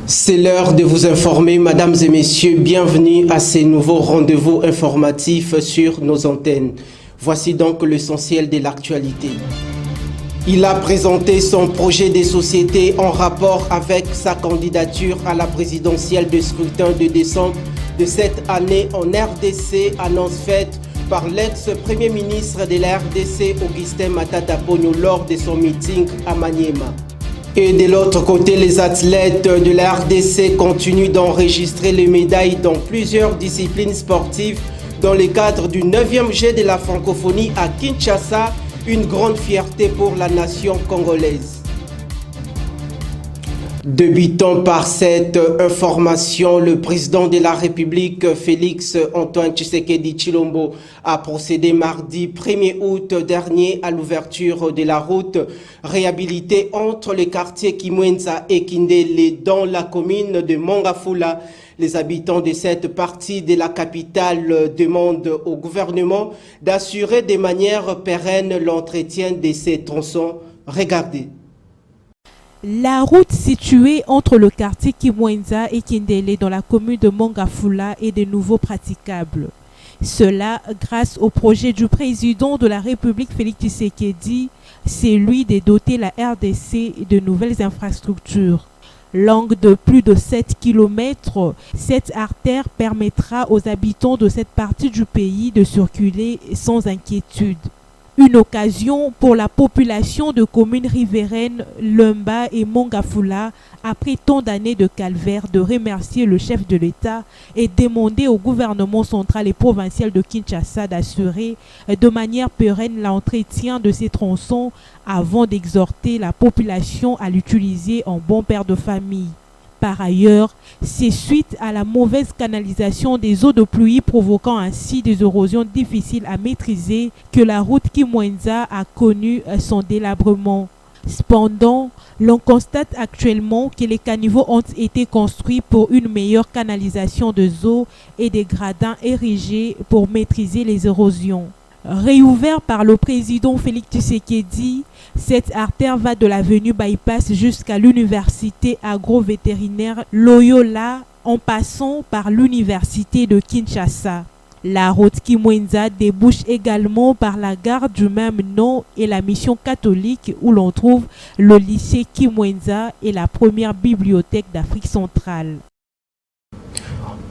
C'est l'heure de vous informer, mesdames et messieurs. Bienvenue à ces nouveaux rendez-vous informatifs sur nos antennes. Voici donc l'essentiel de l'actualité. Il a présenté son projet de société en rapport avec sa candidature à la présidentielle de scrutin de décembre de cette année en RDC, annonce faite par l'ex-premier ministre de la RDC, Augustin Matata Ponyo, lors de son meeting à Maniema. Et de l'autre côté, les athlètes de la RDC continuent d'enregistrer les médailles dans plusieurs disciplines sportives dans le cadre du 9e Jeu de la francophonie à Kinshasa, une grande fierté pour la nation congolaise. Débutant par cette information, le président de la République, Félix Antoine Tshisekedi Tshilombo, a procédé mardi 1er août dernier à l'ouverture de la route réhabilitée entre les quartiers Kimwenza et Kindele dans la commune de Mongafula. Les habitants de cette partie de la capitale demandent au gouvernement d'assurer de manière pérenne l'entretien de ces tronçons. Regardez. La route située entre le quartier Kimwenza et Kindele dans la commune de Mongafula est de nouveau praticable. Cela grâce au projet du président de la République Félix Tshisekedi, celui de doter la RDC de nouvelles infrastructures. Longue de plus de 7 km, cette artère permettra aux habitants de cette partie du pays de circuler sans inquiétude. Une occasion pour la population de communes riveraines Lumba et Mongafula, après tant d'années de calvaire, de remercier le chef de l'État et demander au gouvernement central et provincial de Kinshasa d'assurer de manière pérenne l'entretien de ces tronçons avant d'exhorter la population à l'utiliser en bon père de famille. Par ailleurs, c'est suite à la mauvaise canalisation des eaux de pluie provoquant ainsi des érosions difficiles à maîtriser que la route Kimwenza a connu son délabrement. Cependant, l'on constate actuellement que les caniveaux ont été construits pour une meilleure canalisation des eaux et des gradins érigés pour maîtriser les érosions. Réouvert par le président Félix Tshisekedi, cette artère va de l'avenue Bypass jusqu'à l'université agro-vétérinaire Loyola en passant par l'université de Kinshasa. La route Kimwenza débouche également par la gare du même nom et la mission catholique où l'on trouve le lycée Kimwenza et la première bibliothèque d'Afrique centrale.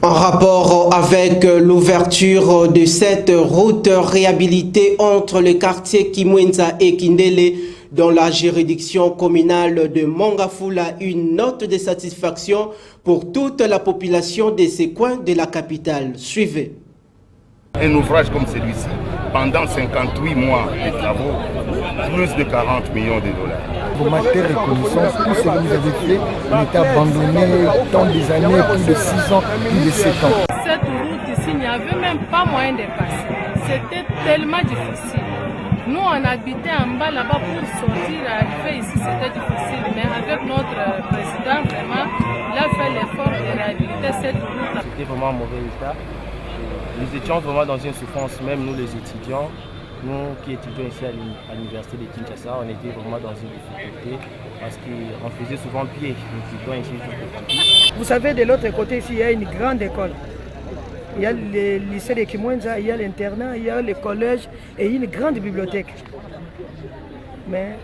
En rapport avec l'ouverture de cette route réhabilitée entre le quartier Kimwenza et Kindele dans la juridiction communale de Mongafula, une note de satisfaction pour toute la population de ces coins de la capitale. Suivez. Un ouvrage comme celui-ci, pendant 58 mois de travaux, plus de 40 millions de dollars. Vraiment très reconnaissance, tout ce que vous avez fait, on était abandonné tant des années, plus de 6 ans, plus de 7 ans. Cette route ici, il n'y avait même pas moyen de passer. C'était tellement difficile. Nous, on habitait en bas là-bas pour sortir, arriver ici, c'était difficile. Mais avec notre président, vraiment, il a fait l'effort de réhabiliter cette route. C'était vraiment un mauvais état. Nous étions vraiment dans une souffrance, même nous les étudiants. Nous qui étudions ici à l'université de Kinshasa, on était vraiment dans une difficulté parce qu'on faisait souvent pied, nous étudions ici jusqu'au campus. Vous savez, de l'autre côté ici, il y a une grande école. Il y a le lycée de Kimwenza, il y a l'internat, il y a le collège et une grande bibliothèque. Mais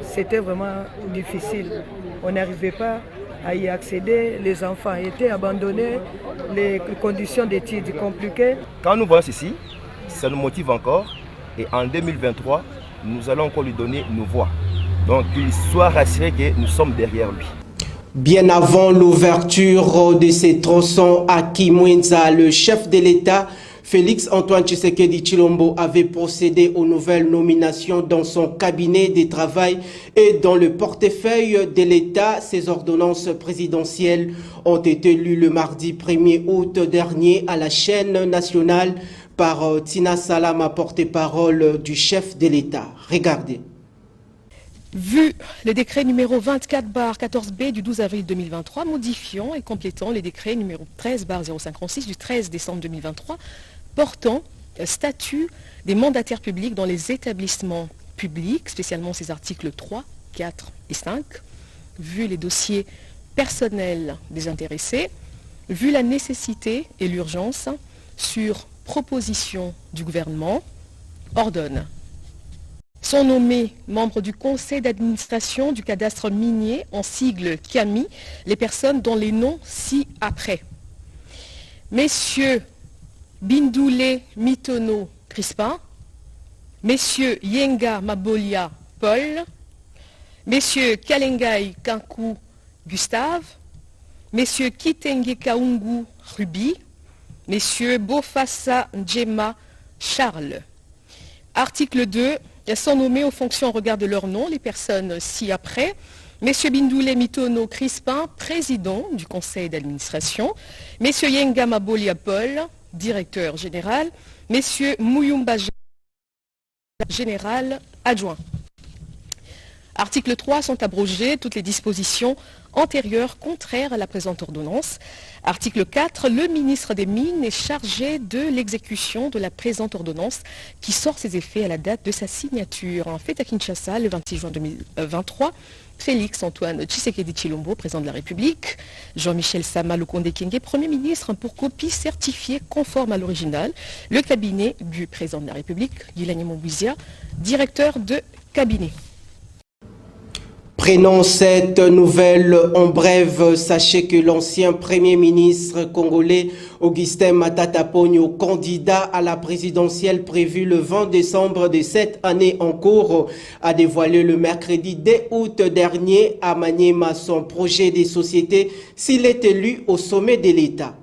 c'était vraiment difficile. On n'arrivait pas à y accéder, les enfants étaient abandonnés, les conditions d'études compliquées. Quand nous voyons ceci, ça nous motive encore. Et en 2023, nous allons encore lui donner nos voix. Donc qu'il soit rassuré que nous sommes derrière lui. Bien avant l'ouverture de ces tronçons à Kimwenza, le chef de l'État Félix Antoine Tshisekedi Tshilombo avait procédé aux nouvelles nominations dans son cabinet de travail et dans le portefeuille de l'État. Ces ordonnances présidentielles ont été lues le mardi 1er août dernier à la chaîne nationale par Tina Salama, porte-parole du chef de l'État. Regardez. Vu le décret numéro 24/14B du 12 avril 2023, modifiant et complétant les décrets numéro 13/0536 du 13 décembre 2023, portant statut des mandataires publics dans les établissements publics, spécialement ces articles 3, 4 et 5, vu les dossiers personnels des intéressés, vu la nécessité et l'urgence, sur proposition du gouvernement, ordonne. Sont nommés membres du conseil d'administration du cadastre minier, en sigle CAMI, les personnes dont les noms ci-après. Messieurs Bindoule Mitono Crispin, Messieurs Yenga Mabolia Paul, Messieurs Kalengai Kankou Gustave, Messieurs Kitenge Kaungu Ruby, Messieurs Bofassa Njema Charles. Article 2. Sont nommés aux fonctions au regard de leur nom les personnes ci-après. Messieurs Bindoule Mitono Crispin, président du conseil d'administration. Messieurs Yenga Mabolia Paul, directeur général. Messieurs Mouyumba général adjoint. Article 3. Sont abrogées toutes les dispositions antérieures contraires à la présente ordonnance. Article 4. Le ministre des Mines est chargé de l'exécution de la présente ordonnance qui sort ses effets à la date de sa signature. En fait à Kinshasa, le 26 juin 2023, Félix Antoine Tshisekedi Tshilombo, président de la République, Jean-Michel Sama Lukonde Kyenge, Premier ministre, pour copie certifiée conforme à l'original, le cabinet du président de la République, Guilani Moubizia, directeur de cabinet. Prenons cette nouvelle en brève. Sachez que l'ancien Premier ministre congolais Augustin Matata Ponyo, candidat à la présidentielle prévue le 20 décembre de cette année en cours, a dévoilé le mercredi 2 août dernier à Maniema son projet de société s'il est élu au sommet de l'État.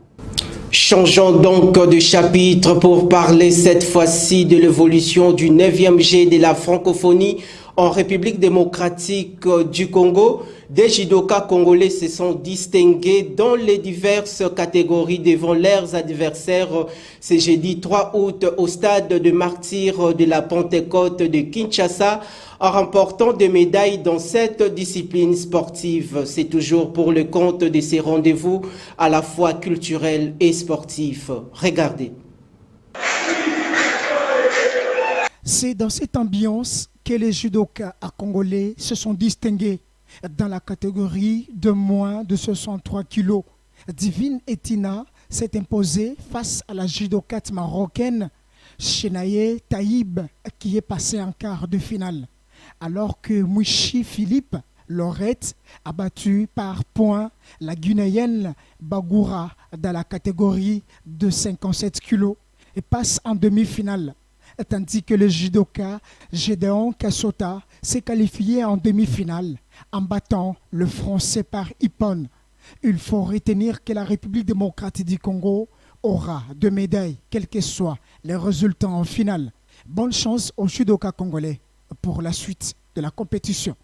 Changeons donc de chapitre pour parler cette fois-ci de l'évolution du 9e G de la francophonie en République démocratique du Congo. Des judokas congolais se sont distingués dans les diverses catégories devant leurs adversaires ce jeudi 3 août au stade de martyrs de la Pentecôte de Kinshasa en remportant des médailles dans cette discipline sportive. C'est toujours pour le compte de ces rendez-vous à la fois culturels et sportifs. Regardez. C'est dans cette ambiance que les judokas congolais se sont distingués dans la catégorie de moins de 63 kilos. Divine Etina s'est imposée face à la judokate marocaine Chenaye Taïb qui est passée en quart de finale. Alors que Mouchi Philippe Lorette a battu par points la Guinéenne Bagoura dans la catégorie de 57 kilos et passe en demi-finale. Tandis que le judoka Gédéon Kassota s'est qualifié en demi-finale en battant le Français par Ippon. Il faut retenir que la République démocratique du Congo aura 2 médailles, quels que soient les résultats en finale. Bonne chance aux judokas congolais pour la suite de la compétition.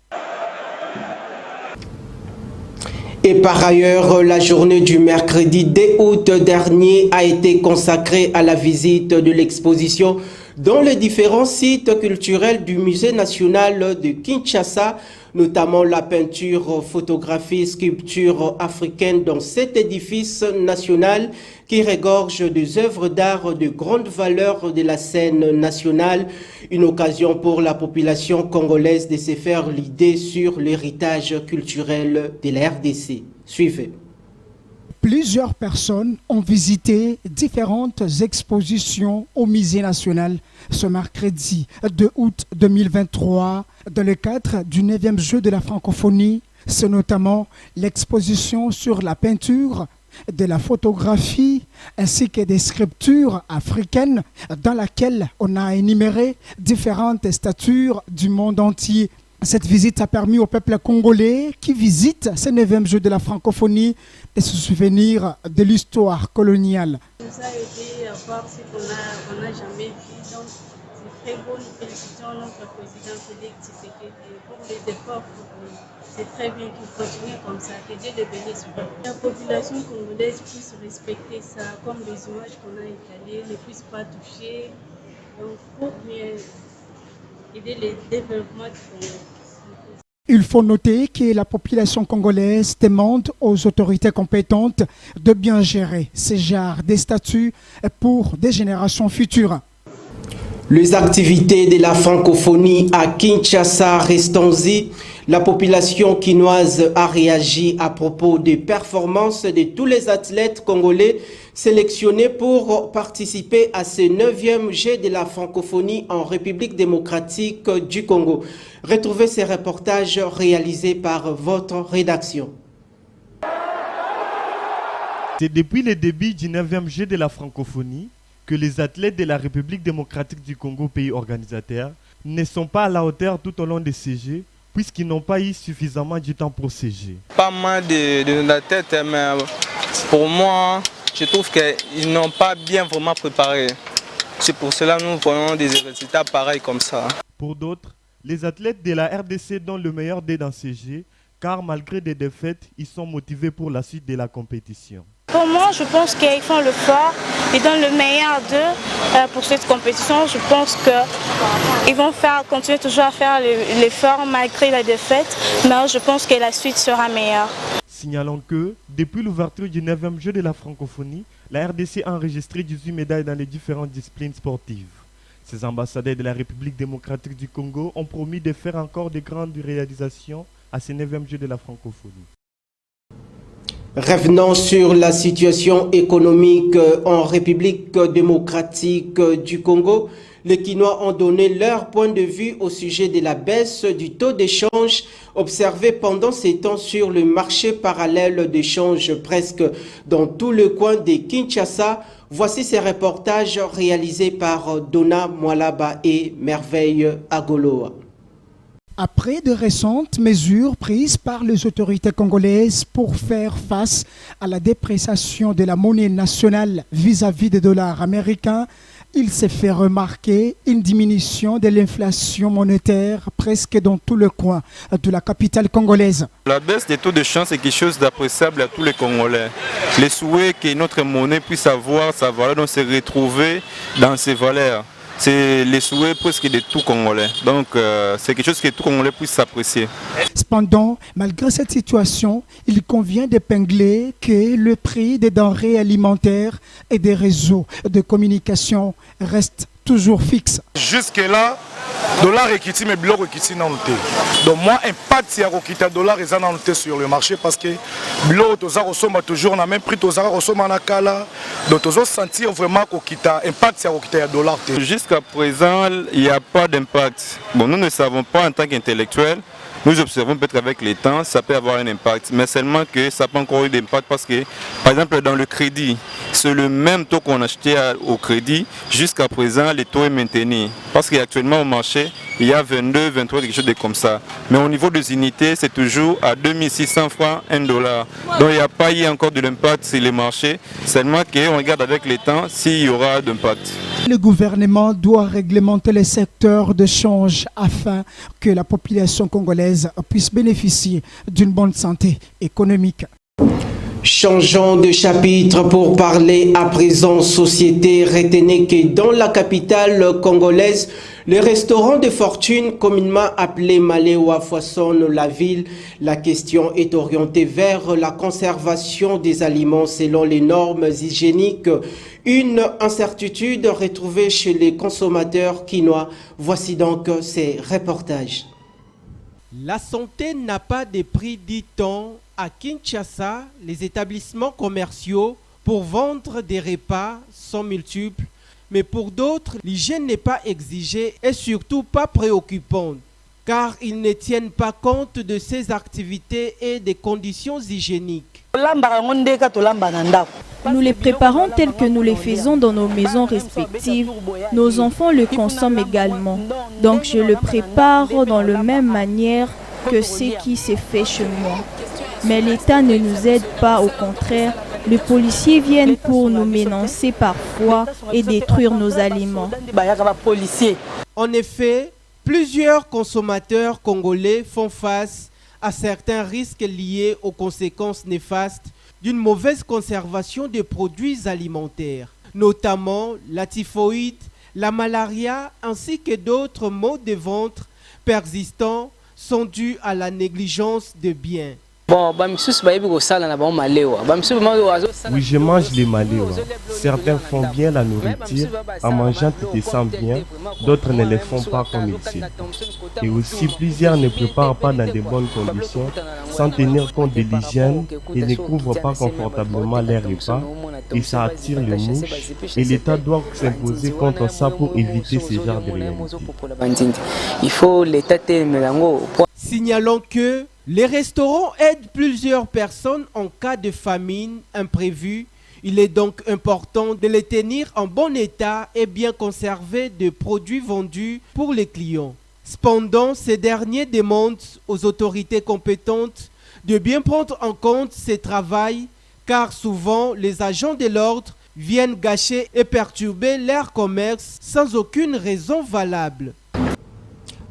Et par ailleurs, la journée du mercredi 2 août dernier a été consacrée à la visite de l'exposition dans les différents sites culturels du Musée national de Kinshasa, notamment la peinture, photographie, sculpture africaine dans cet édifice national qui regorge des œuvres d'art de grande valeur de la scène nationale. Une occasion pour la population congolaise de se faire l'idée sur l'héritage culturel de la RDC. Suivez. Plusieurs personnes ont visité différentes expositions au Musée national ce mercredi 2 août 2023 dans le cadre du 9e jeu de la francophonie. C'est notamment l'exposition sur la peinture, de la photographie ainsi que des sculptures africaines dans laquelle on a énuméré différentes statues du monde entier. Cette visite a permis au peuple congolais qui visite ce 9e jeu de la francophonie de se souvenir de l'histoire coloniale. nous a aidé à voir ce qu'on n'a jamais vu. Donc, c'est très beau. Nous félicitons notre président Félix Tshisekedi pour les efforts fournis. C'est très bien qu'il continue comme ça, que Dieu le bénisse. La population congolaise puisse respecter ça, comme les images qu'on a étalées, ne puisse pas toucher. Donc, pour mieux aider le développement du Congo. Il faut noter que la population congolaise demande aux autorités compétentes de bien gérer ces genres de statuts pour des générations futures. Les activités de la francophonie à Kinshasa restant-y, la population quinoise a réagi à propos des performances de tous les athlètes congolais sélectionnés pour participer à ce 9e Jeux de la francophonie en République démocratique du Congo. Retrouvez ces reportages réalisés par votre rédaction. C'est depuis le début du 9e Jeux de la francophonie que les athlètes de la République démocratique du Congo, pays organisateur, ne sont pas à la hauteur tout au long de ces Jeux, puisqu'ils n'ont pas eu suffisamment de temps pour ces Jeux. Pas mal de la tête, mais pour moi, je trouve qu'ils n'ont pas bien vraiment préparé. C'est pour cela que nous voyons des résultats pareils comme ça. Pour d'autres, les athlètes de la RDC donnent le meilleur d'eux dans ces Jeux, car malgré des défaites, ils sont motivés pour la suite de la compétition. Pour moi, je pense qu'ils font le fort, ils donnent le meilleur d'eux pour cette compétition. Je pense qu'ils vont continuer toujours à faire l'effort malgré la défaite, mais je pense que la suite sera meilleure. Signalons que, depuis l'ouverture du 9e Jeu de la francophonie, la RDC a enregistré 18 médailles dans les différentes disciplines sportives. Ces ambassadeurs de la République démocratique du Congo ont promis de faire encore de grandes réalisations à ce 9e Jeu de la francophonie. Revenons sur la situation économique en République démocratique du Congo. Les Quinois ont donné leur point de vue au sujet de la baisse du taux d'échange observé pendant ces temps sur le marché parallèle d'échange presque dans tout le coin de Kinshasa. Voici ces reportages réalisés par Donna Mwalaba et Merveille Agoloa. Après de récentes mesures prises par les autorités congolaises pour faire face à la dépréciation de la monnaie nationale vis-à-vis des dollars américains, il s'est fait remarquer une diminution de l'inflation monétaire presque dans tout le coin de la capitale congolaise. La baisse des taux de change est quelque chose d'appréciable à tous les Congolais. Les souhaits que notre monnaie puisse avoir sa valeur, donc se retrouver dans ses valeurs. C'est les souhaits presque de tout Congolais. Donc c'est quelque chose que tout Congolais puisse s'apprécier. Cependant, malgré cette situation, il convient d'épingler que le prix des denrées alimentaires et des réseaux de communication reste toujours fixe. Jusque-là, dollar ekiti mais biloko ekiti nanu te. Donc moi impact ya kokita dollar eza nanu te sur le marché parce que biloko toza kosomba toujours na même prix tozaka kosomba na kala. Donc tozo sentir vraiment kokita impact ya kokita ya dollar te. Jusqu'à présent, il n'y a pas d'impact. Bon, nous ne savons pas en tant qu'intellectuels. Nous observons peut-être avec les temps, ça peut avoir un impact, mais seulement que ça n'a pas encore eu d'impact parce que, par exemple, dans le crédit, c'est le même taux qu'on achetait au crédit. Jusqu'à présent, le taux est maintenu. Parce qu'actuellement au marché, il y a 22, 23, quelque chose de comme ça. Mais au niveau des unités, c'est toujours à 2600 francs, 1 dollar. Donc il n'y a pas eu encore de l'impact sur les marchés, seulement qu'on regarde avec les temps s'il y aura d'impact. Le gouvernement doit réglementer les secteurs de change afin que la population congolaise puisse bénéficier d'une bonne santé économique. Changeons de chapitre pour parler à présent société. Retenez que dans la capitale congolaise, le restaurant de fortune, communément appelé Malewa, foisonne la ville. La question est orientée vers la conservation des aliments selon les normes hygiéniques. Une incertitude retrouvée chez les consommateurs quinois. Voici donc ces reportages. La santé n'a pas de prix, dit-on. À Kinshasa, les établissements commerciaux pour vendre des repas sont multiples, mais pour d'autres, l'hygiène n'est pas exigée et surtout pas préoccupante, car ils ne tiennent pas compte de ces activités et des conditions hygiéniques. Nous les préparons tels que nous les faisons dans nos maisons respectives. Nos enfants le consomment également. Donc je le prépare dans la même manière que ce qui s'est fait chez moi. Mais l'État ne nous aide pas, au contraire, Les policiers viennent pour nous menacer parfois et détruire nos aliments. En effet, plusieurs consommateurs congolais font face à certains risques liés aux conséquences néfastes d'une mauvaise conservation des produits alimentaires, notamment la typhoïde, la malaria ainsi que d'autres maux de ventre persistants sont dus à la négligence de biens. Oui, je mange les maléois. Certains font bien la nourriture en mangeant tout et sans bien, d'autres ne le font pas comme il faut. Et aussi, plusieurs ne préparent pas dans de bonnes conditions, sans tenir compte de l'hygiène et ne couvrent pas confortablement leurs repas, et ça attire les mouches, et l'État doit s'imposer contre ça pour éviter ce genre de réalité. Signalons que les restaurants aident plusieurs personnes en cas de famine imprévue. Il est donc important de les tenir en bon état et bien conserver des produits vendus pour les clients. Cependant, ces derniers demandent aux autorités compétentes de bien prendre en compte ce travail, car souvent les agents de l'ordre viennent gâcher et perturber leur commerce sans aucune raison valable.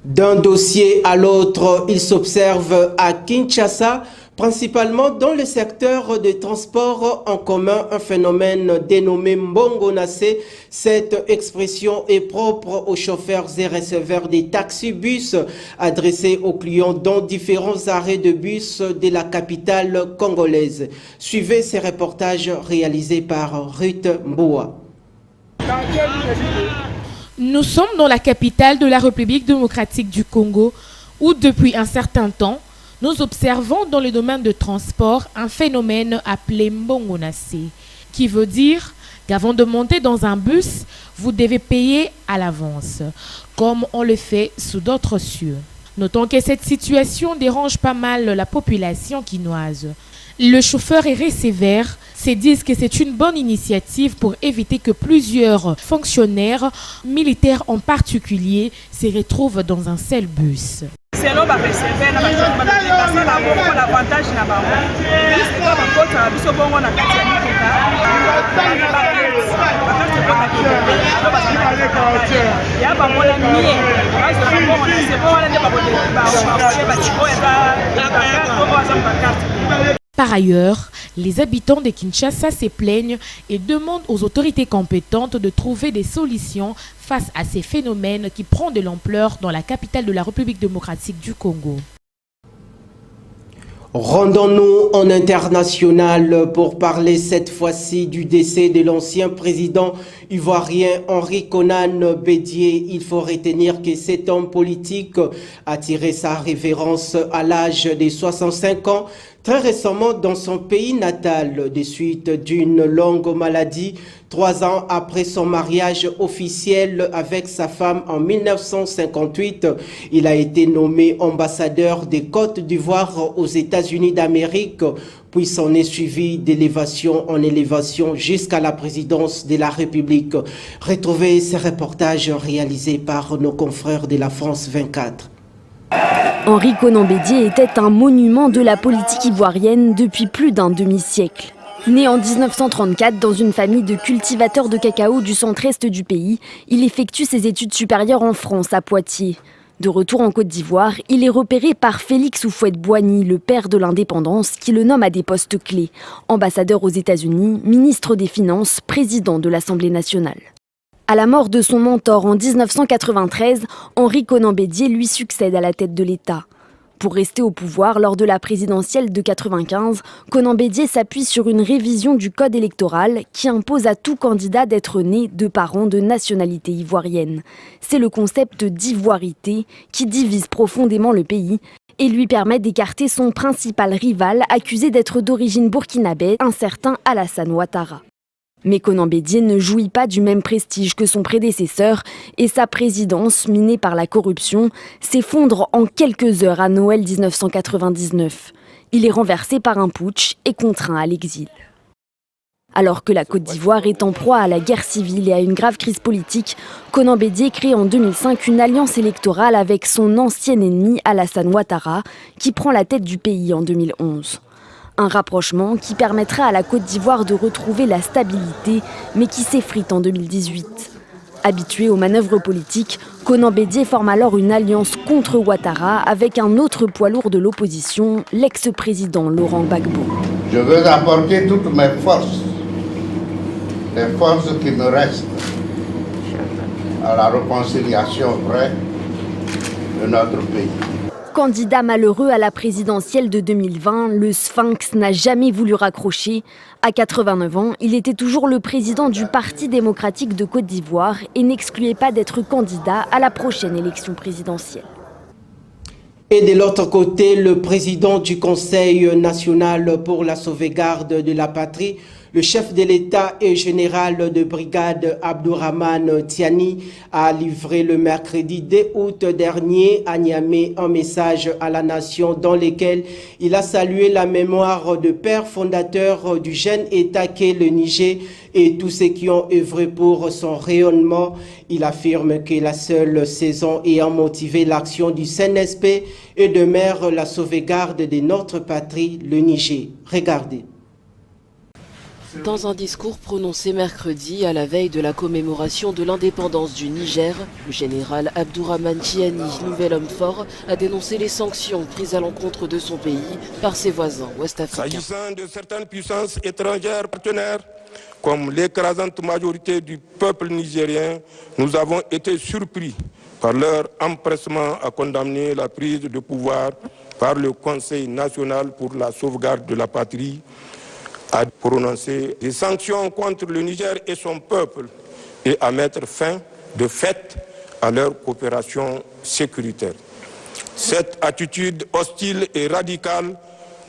D'un dossier à l'autre, il s'observe à Kinshasa, principalement dans le secteur des transports en commun, un phénomène dénommé Mbongonase. Cette expression est propre aux chauffeurs et receveurs des taxi-bus adressés aux clients dans différents arrêts de bus de la capitale congolaise. Suivez ces reportages réalisés par Ruth Mboua. Nous sommes dans la capitale de la République démocratique du Congo, où depuis un certain temps, nous observons dans le domaine de transport un phénomène appelé Mbongonase, qui veut dire qu'avant de monter dans un bus, vous devez payer à l'avance, comme on le fait sous d'autres cieux. Notons que cette situation dérange pas mal la population quinoise. Le chauffeur et receveur se disent que c'est une bonne initiative pour éviter que plusieurs fonctionnaires, militaires en particulier, se retrouvent dans un seul bus. Par ailleurs, les habitants de Kinshasa se plaignent et demandent aux autorités compétentes de trouver des solutions face à ces phénomènes qui prennent de l'ampleur dans la capitale de la République démocratique du Congo. Rendons-nous en international pour parler cette fois-ci du décès de l'ancien président ivoirien Henri Konan Bédié. Il faut retenir que cet homme politique a tiré sa révérence à l'âge de 65 ans, très récemment dans son pays natal, des suites d'une longue maladie. 3 ans après son mariage officiel avec sa femme en 1958, il a été nommé ambassadeur des Côtes d'Ivoire aux États-Unis d'Amérique, puis s'en est suivi d'élévation en élévation jusqu'à la présidence de la République. Retrouvez ces reportages réalisés par nos confrères de la France 24. Henri Konan Bédié était un monument de la politique ivoirienne depuis plus d'un demi-siècle. Né en 1934 dans une famille de cultivateurs de cacao du centre-est du pays, il effectue ses études supérieures en France, à Poitiers. De retour en Côte d'Ivoire, il est repéré par Félix Houphouët-Boigny, le père de l'indépendance, qui le nomme à des postes clés. Ambassadeur aux États-Unis, ministre des Finances, président de l'Assemblée nationale. À la mort de son mentor en 1993, Henri Konan Bédié lui succède à la tête de l'État. Pour rester au pouvoir lors de la présidentielle de 1995, Konan Bédié s'appuie sur une révision du code électoral qui impose à tout candidat d'être né de parents de nationalité ivoirienne. C'est le concept d'ivoirité qui divise profondément le pays et lui permet d'écarter son principal rival accusé d'être d'origine burkinabé, un certain Alassane Ouattara. Mais Konan Bédié ne jouit pas du même prestige que son prédécesseur et sa présidence, minée par la corruption, s'effondre en quelques heures à Noël 1999. Il est renversé par un putsch et contraint à l'exil. Alors que la Côte d'Ivoire est en proie à la guerre civile et à une grave crise politique, Konan Bédié crée en 2005 une alliance électorale avec son ancien ennemi Alassane Ouattara, qui prend la tête du pays en 2011. Un rapprochement qui permettra à la Côte d'Ivoire de retrouver la stabilité, mais qui s'effrite en 2018. Habitué aux manœuvres politiques, Konan Bédié forme alors une alliance contre Ouattara avec un autre poids lourd de l'opposition, l'ex-président Laurent Gbagbo. Je veux apporter toutes mes forces, les forces qui me restent, à la réconciliation vraie de notre pays. Candidat malheureux à la présidentielle de 2020, le Sphinx n'a jamais voulu raccrocher. À 89 ans, il était toujours le président du Parti démocratique de Côte d'Ivoire et n'excluait pas d'être candidat à la prochaine élection présidentielle. Et de l'autre côté, le président du Conseil national pour la sauvegarde de la patrie, le chef de l'État et général de brigade Abdourahmane Tiani a livré le mercredi 2 août dernier à Niamey un message à la nation dans lequel il a salué la mémoire de père fondateur du jeune État qu'est le Niger et tous ceux qui ont œuvré pour son rayonnement. Il affirme que la seule saison ayant motivé l'action du CNSP est de mettre la sauvegarde de notre patrie, le Niger. Regardez. Dans un discours prononcé mercredi à la veille de la commémoration de l'indépendance du Niger, le général Abdourahmane Tiani, nouvel homme fort, a dénoncé les sanctions prises à l'encontre de son pays par ses voisins ouest-africains. S'agissant de certaines puissances étrangères partenaires, comme l'écrasante majorité du peuple nigérien, nous avons été surpris par leur empressement à condamner la prise de pouvoir par le Conseil national pour la sauvegarde de la patrie, à prononcer des sanctions contre le Niger et son peuple et à mettre fin, de fait, à leur coopération sécuritaire. Cette attitude hostile et radicale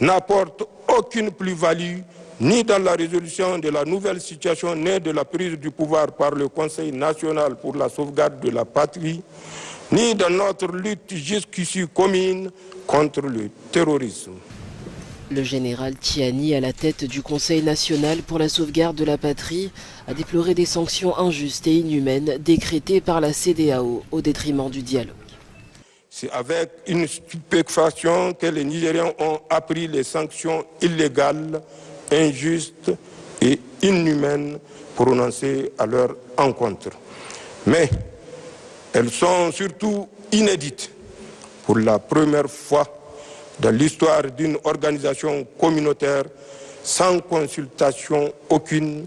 n'apporte aucune plus-value ni dans la résolution de la nouvelle situation née de la prise du pouvoir par le Conseil national pour la sauvegarde de la patrie, ni dans notre lutte jusqu'ici commune contre le terrorisme. Le général Tiani, à la tête du Conseil national pour la sauvegarde de la patrie, a déploré des sanctions injustes et inhumaines décrétées par la CEDEAO au détriment du dialogue. C'est avec une stupéfaction que les Nigériens ont appris les sanctions illégales, injustes et inhumaines prononcées à leur encontre. Mais elles sont surtout inédites. Pour la première fois dans l'histoire d'une organisation communautaire, sans consultation aucune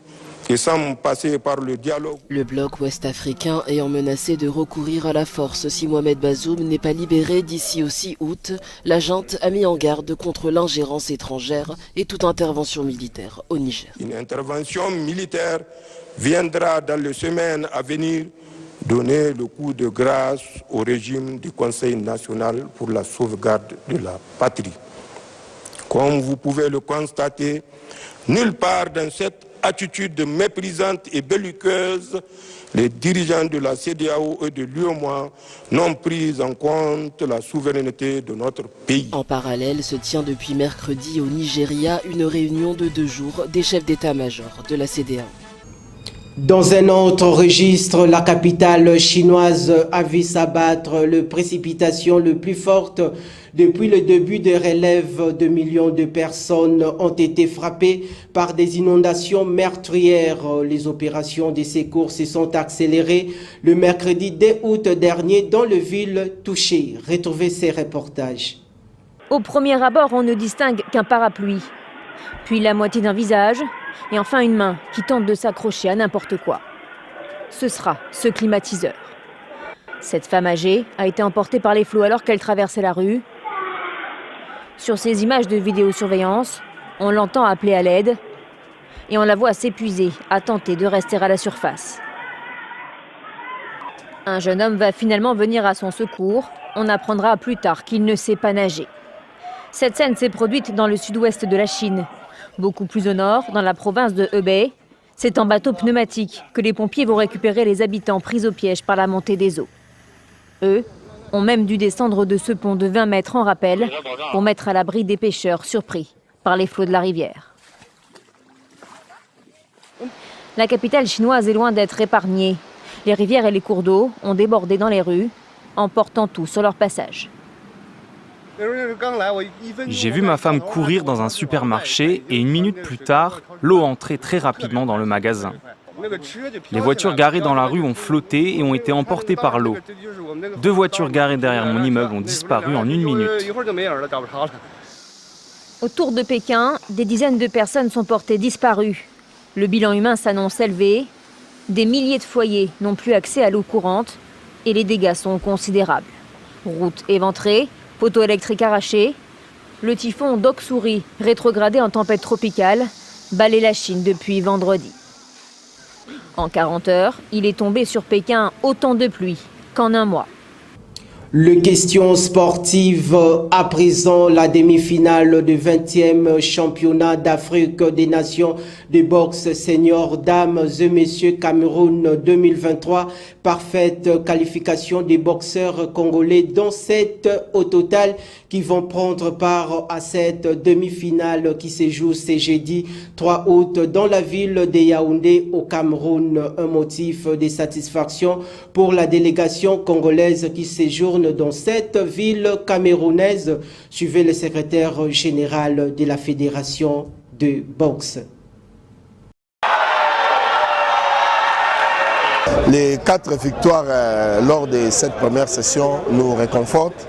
et sans passer par le dialogue. Le bloc ouest-africain ayant menacé de recourir à la force si Mohamed Bazoum n'est pas libéré d'ici au 6 août, la junte a mis en garde contre l'ingérence étrangère et toute intervention militaire au Niger. Une intervention militaire viendra dans les semaines à venir donner le coup de grâce au régime du Conseil national pour la sauvegarde de la patrie. Comme vous pouvez le constater, nulle part dans cette attitude méprisante et belliqueuse, les dirigeants de la CEDEAO et de l'UEMOA n'ont pris en compte la souveraineté de notre pays. En parallèle, se tient depuis mercredi au Nigeria une réunion de 2 jours des chefs d'état-major de la CEDEAO. Dans un autre registre, la capitale chinoise a vu s'abattre les précipitations les plus fortes depuis le début des relèves. De millions de personnes ont été frappées par des inondations meurtrières. Les opérations de secours se sont accélérées le mercredi 2 août dernier dans les villes touchées. Retrouvez ces reportages. Au premier abord, on ne distingue qu'un parapluie, puis la moitié d'un visage, et enfin une main qui tente de s'accrocher à n'importe quoi. Ce sera ce climatiseur. Cette femme âgée a été emportée par les flots alors qu'elle traversait la rue. Sur ces images de vidéosurveillance, on l'entend appeler à l'aide et on la voit s'épuiser à tenter de rester à la surface. Un jeune homme va finalement venir à son secours. On apprendra plus tard qu'il ne sait pas nager. Cette scène s'est produite dans le sud-ouest de la Chine. Beaucoup plus au nord, dans la province de Hebei, c'est en bateau pneumatique que les pompiers vont récupérer les habitants pris au piège par la montée des eaux. Eux ont même dû descendre de ce pont de 20 mètres en rappel pour mettre à l'abri des pêcheurs surpris par les flots de la rivière. La capitale chinoise est loin d'être épargnée. Les rivières et les cours d'eau ont débordé dans les rues, emportant tout sur leur passage. J'ai vu ma femme courir dans un supermarché et 1 minute plus tard, l'eau entrait très rapidement dans le magasin. Les voitures garées dans la rue ont flotté et ont été emportées par l'eau. 2 voitures garées derrière mon immeuble ont disparu en 1 minute. Autour de Pékin, des dizaines de personnes sont portées disparues. Le bilan humain s'annonce élevé. Des milliers de foyers n'ont plus accès à l'eau courante et les dégâts sont considérables. Routes éventrées, poteaux électriques arrachés. Le typhon Doksuri, rétrogradé en tempête tropicale, balaie la Chine depuis vendredi. En 40 heures, il est tombé sur Pékin autant de pluie qu'en un mois. Le question sportive à présent, la demi-finale du 20e championnat d'Afrique des Nations de boxe senior dames et messieurs Cameroun 2023. Parfaite qualification des boxeurs congolais, dont 7 au total qui vont prendre part à cette demi-finale qui se joue ce jeudi 3 août dans la ville de Yaoundé au Cameroun. Un motif de satisfaction pour la délégation congolaise qui séjourne dans cette ville camerounaise. Suivez le secrétaire général de la Fédération de boxe. Les 4 victoires lors de cette première session nous réconfortent,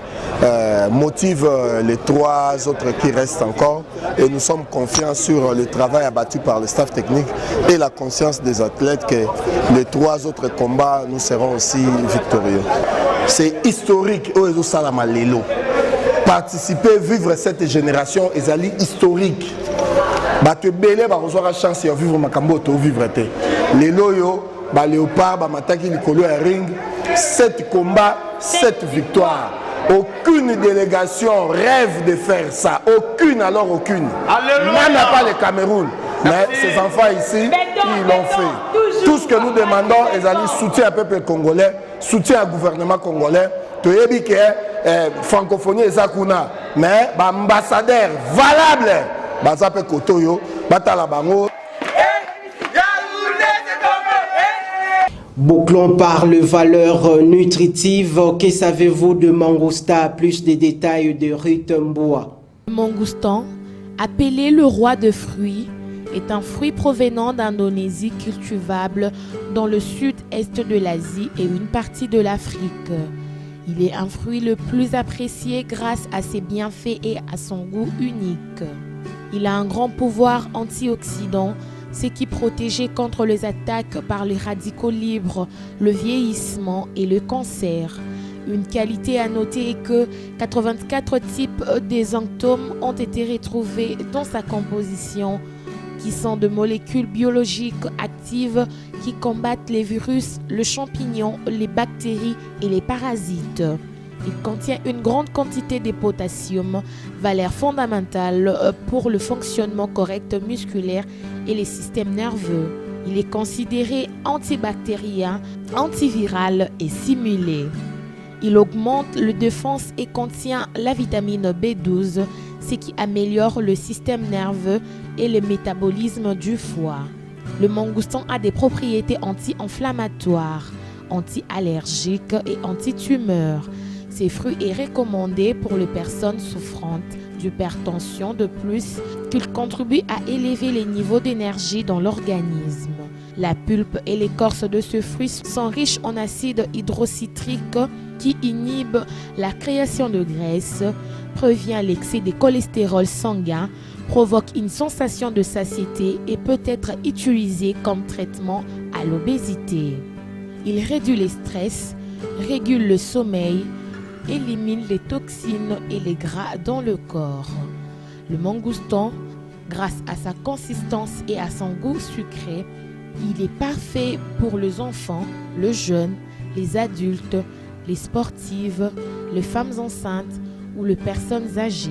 motivent les 3 autres qui restent encore et nous sommes confiants sur le travail abattu par le staff technique et la conscience des athlètes que les 3 autres combats nous serons aussi victorieux. C'est historique, participer, vivre cette génération, ezali historique. Bato belé ba kozwa chance ya vivre makambo to vivre te. Lelo yo ba léopard ba mataki likolo ya ring, 7 combats, 7 victoires. Aucune délégation rêve de faire ça, aucune, alors aucune. Même pas le Cameroun. Mais ces enfants ici, ils l'ont fait. Tout ce que nous demandons, ezali soutien au peuple congolais, soutien au gouvernement congolais. Tu as dit que francophonie est Zakuna, mais ambassadeur valable, Bazape Kotoyo, Batala Bango. Bouclons par les valeurs nutritives. Que savez-vous de mangousta? Plus de détails de Ruth Mboua. Le mangoustan, appelé le roi de fruits, est un fruit provenant d'Indonésie cultivable dans le sud-est de l'Asie et une partie de l'Afrique. Il est un fruit le plus apprécié grâce à ses bienfaits et à son goût unique. Il a un grand pouvoir antioxydant, ce qui protège contre les attaques par les radicaux libres, le vieillissement et le cancer. Une qualité à noter est que 84 types d'exanctomes ont été retrouvés dans sa composition, qui sont de molécules biologiques actives qui combattent les virus, le champignon, les bactéries et les parasites. Il contient une grande quantité de potassium, valeur fondamentale pour le fonctionnement correct musculaire et les systèmes nerveux. Il est considéré antibactérien, antiviral et simulé. Il augmente la défense et contient la vitamine B12, ce qui améliore le système nerveux et le métabolisme du foie. Le mangoustan a des propriétés anti-inflammatoires, anti-allergiques et anti-tumeurs. Ces fruits est recommandé pour les personnes souffrantes d'hypertension, de plus qu'il contribue à élever les niveaux d'énergie dans l'organisme. La pulpe et l'écorce de ce fruit sont riches en acide hydrocitrique qui inhibe la création de graisse, prévient l'excès de cholestérol sanguin, provoque une sensation de satiété et peut être utilisé comme traitement à l'obésité. Il réduit le stress, régule le sommeil, élimine les toxines et les gras dans le corps. Le mangoustan, grâce à sa consistance et à son goût sucré, il est parfait pour les enfants, les jeunes, les adultes, les sportives, les femmes enceintes ou les personnes âgées.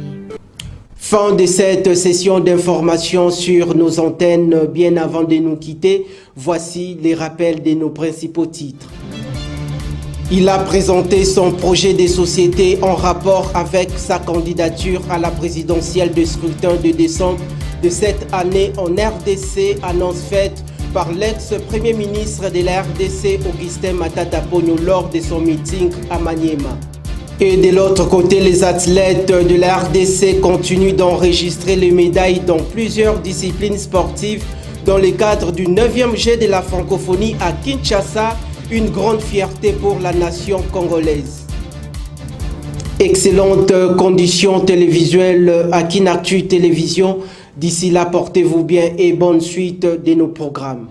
Fin de cette session d'information sur nos antennes. Bien avant de nous quitter, voici les rappels de nos principaux titres. Il a présenté son projet de société en rapport avec sa candidature à la présidentielle de scrutin de décembre de cette année en RDC, annonce faite par l'ex-premier ministre de la RDC, Augustin Matata Ponyo, lors de son meeting à Maniema. Et de l'autre côté, les athlètes de la RDC continuent d'enregistrer les médailles dans plusieurs disciplines sportives dans le cadre du 9e Jeu de la francophonie à Kinshasa, une grande fierté pour la nation congolaise. Excellentes conditions télévisuelles à Kinactu Télévision. D'ici là, portez-vous bien et bonne suite de nos programmes.